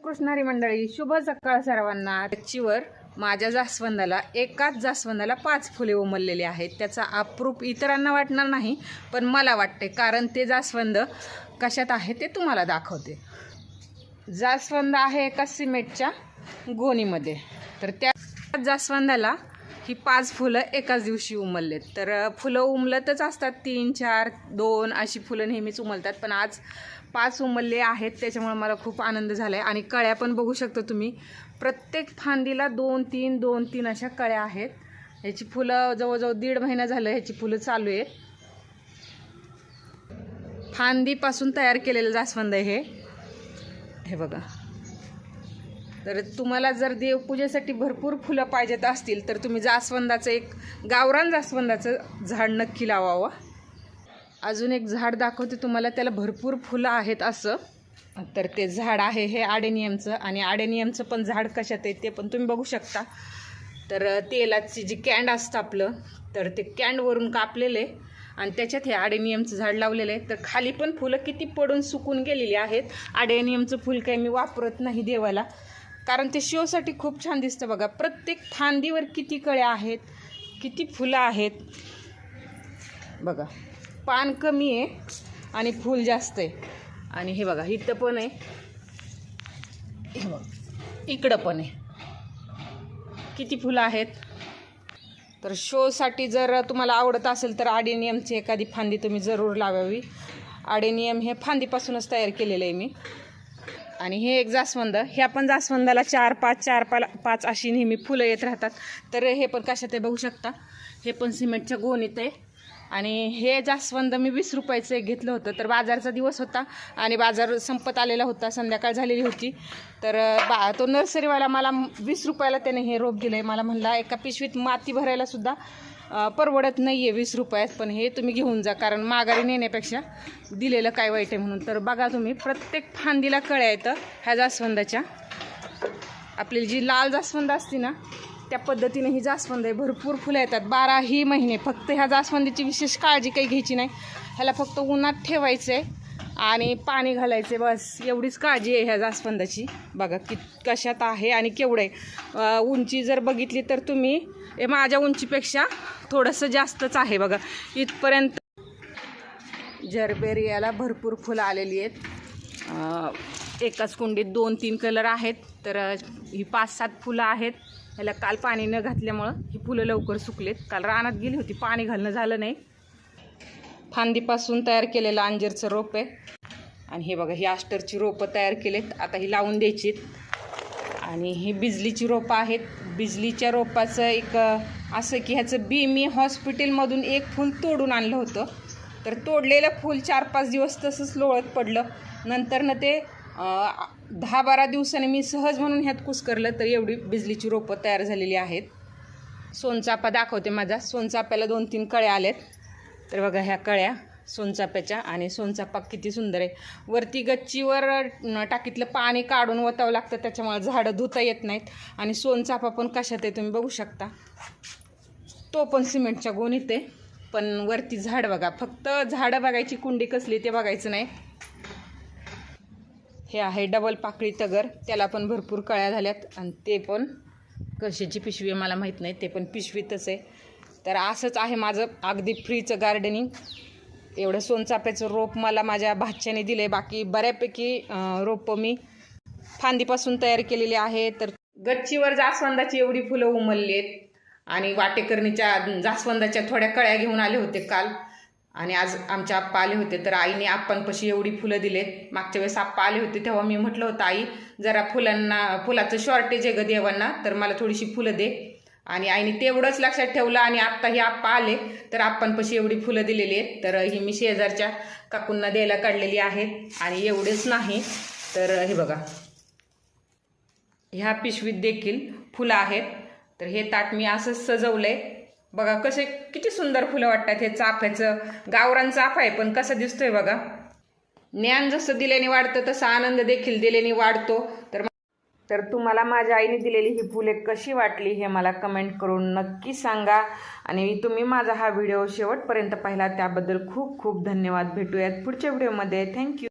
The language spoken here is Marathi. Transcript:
कृष्णारी मंडळी, शुभ सकाळ सर्वांना। गच्चीवर माझ्या जास्वंदाला, एकाच जास्वंदाला 5 फुले उमललेली आहेत। त्याचा अप्रूप इतरांना वाटणार नाही, पण मला वाटते, कारण ते जास्वंद कशात आहे ते तुम्हाला दाखवते। जास्वंद आहे एका सिमेंटच्या गोणीमध्ये, तर त्या जास्वंदाला ही 5 फुलं एकाच दिवशी उमललेत। तर फुलं उमलतच असतात, 3, 4, 2 अशी फुलं नेहमीच उमलतात, पण आज 5 उमलले आहेत, त्याच्यामुळे मला खूप आनंद झाला आहे। आणि कळ्या पण बघू शकता तुम्ही, प्रत्येक फांदीला 2-3 2-3 अशा कळ्या आहेत। ह्याची फुलं जवळजवळ 1.5 महिना झालं ह्याची फुलं चालू आहेत। फांदीपासून तयार केलेलं जास्वंद हे बघा। तर तुम्हाला जर देवपूजेसाठी भरपूर फुलं पाहिजेत असतील तर तुम्ही जास्वंदाचं एक गावरान जास्वंदाचं झाड नक्की लावावं। अजून एक झाड दाखवते तुम्हाला, त्याला भरपूर फुलं आहेत असं। तर ते झाड आहे हे आडेनियमचं, आणि आडेनियमचं पण झाड कशात आहे ते पण तुम्ही बघू शकता। तर तेलाची जी कॅन्ड असतं आपलं, तर ते कॅन्डवरून कापलेले आणि त्याच्यात हे आडेनियमचं झाड लावलेलं आहे। तर खाली पण फुलं किती पडून सुकून गेलेली आहेत। आडेनियमचं फुल काही मी वापरत नाही देवाला, कारण ते शोसाठी खूप छान दिसतं बघा। प्रत्येक फांदीवर किती कळ्या आहेत, किती फुलं आहेत बघा। पान कमी आहे आणि फूल जास्त आहे। आणि हे बघा, इथं पण आहे, हे बघा इकडं पण आहे, किती फुलं आहेत। तर शोसाठी जर तुम्हाला आवडत असेल तर आडेनियमची एखादी फांदी तुम्ही जरूर लावावी। आडेनियम हे फांदीपासूनच तयार केलेलं आहे मी। आणि हे एक जास्वंद, ह्या पण जास्वंदाला 4-5 अशी नेहमी फुलं येत राहतात। तर हे पण कशात आहे बघू शकता, हे पण सिमेंटच्या गोणीत आहे। आणि हे जास्वंद मी 20 रुपयाचं एक घेतलं होतं। तर बाजारचा दिवस होता आणि बाजार संपत आलेला होता, संध्याकाळ झालेली होती। तर तो नर्सरीवाला मला 20 रुपयाला त्याने हे रोप दिलं आहे। मला म्हणला एका पिशवीत माती भरायला सुद्धा परवडत नाही आहे 20 रुपयात, पण हे तुम्ही घेऊन जा, कारण माघारी नेण्यापेक्षा दिलेलं काय वाईट आहे म्हणून। तर बघा तुम्ही, प्रत्येक फांदीला कळ्या येतं ह्या जास्वंदाच्या। आपली जी लाल जास्वंद असते ना, त्या पद्धतीने ही जास्वंद आहे, भरपूर फुलं येतात 12ही महिने। फक्त ह्या जास्वंदीची विशेष काळजी काही घ्यायची नाही, ह्याला फक्त उन्हात ठेवायचं आहे आणि पाणी घालायचे, बस एवढीच काळजी आहे ह्या जास्वंदाची। बघा कशात आहे आणि केवढं आहे। उंची जर बघितली तर तुम्ही, हे माझ्या उंचीपेक्षा थोडंसं जास्तच आहे बघा, इथपर्यंत। जरबेरियाला भरपूर फुलं आलेली आहेत। एकाच कुंडीत 2-3 कलर आहेत। तर ही 5-7 फुलं आहेत। ह्याला काल पाणी न घातल्यामुळं ही फुलं लवकर सुकलेत। काल रानात गेली होती, पाणी घालणं झालं नाही। फांदीपासून तयार केलेलं अंजीरचं रोप आहे। आणि हे बघा, ही आस्टरची रोपं तयार केलेत, आता ही लावून द्यायची। आणि ही बिजलीची रोपं आहेत। बिजलीच्या रोपाचं एक असं की ह्याचं बी मी हॉस्पिटलमधून एक फूल तोडून आणलं होतं। तर तोडलेलं फूल 4-5 दिवस तसंच लोळत पडलं। नंतरनं ते 10-12 दिवसांनी मी सहज म्हणून ह्यात कुस्करलं, तर एवढी बिजलीची रोपं तयार झालेली आहेत। सोनचाफा दाखवते माझा, सोनचाफ्याला 2-3 कळ्या आल्यात। तर बघा ह्या कळ्या सोनचाफ्याच्या, आणि सोनचाफा किती सुंदर आहे। वरती गच्चीवर टाकीतलं पाणी काढून वतावं लागतं, त्याच्यामुळे झाडं धुता येत नाहीत। आणि सोनचाफा पण कशात आहे तुम्ही बघू शकता, तो पण सिमेंटच्या गोणीत आहे, पण वरती झाड बघा। फक्त झाडं बघायची, कुंडी कसली ते बघायचं नाही। हे आहे डबल पाकळी तगर, त्याला पण भरपूर कळ्या झाल्यात, आणि ते पण कशाची पिशवी मला माहीत नाही, ते पण पिशवीतच आहे। तर असंच आहे माझं अगदी फ्रीचं गार्डनिंग। एवढं सोनचाफ्याचं रोप मला माझ्या भाच्याने दिलं आहे। बाकी बऱ्यापैकी रोपं मी फांदीपासून तयार केलेली आहे। तर गच्चीवर जास्वंदाची एवढी फुलं उमलली आहेत। आणि वाटेकरणीच्या जास्वंदाच्या थोड्या कळ्या घेऊन आले होते काल, आणि आज आमच्या आप्पा आले होते। तर आईने आप्पांपाशी एवढी फुलं दिलेत। मागच्या वेळेस आप्पा आले होते तेव्हा मी म्हटलं होतं, आई जरा फुलाचं शॉर्टेज आहे ग देवांना, तर मला थोडीशी फुलं दे। आणि आईने तेवढंच लक्षात ठेवलं, आणि आत्ताही आप्पा आले तर आप्पांपाशी एवढी फुलं दिलेली आहेत। तर ही मी शेजारच्या काकूंना द्यायला काढलेली आहेत। आणि एवढेच नाही, तर हे बघा, ह्या पिशवीत देखील फुलं आहेत। तर हे ताट मी असंच सजवलंय बघा, कसे किती सुंदर फुलं वाटतात। हे चाफ्याचं गावरान चाफा आहे, पण कसं दिसतोय बघा। ज्ञान जसं दिल्याने वाढतं, तसा आनंद देखील दिल्याने वाढतो। तर तुम्हाला माझ्या आईने दिलेली ही फुले कशी वाटली हे मला कमेंट करून नक्की सांगा। आणि तुम्ही माझा हा व्हिडिओ शेवटपर्यंत पाहिला त्याबद्दल खूप खूप धन्यवाद। भेटूयात पुढच्या व्हिडिओमध्ये। थँक्यू।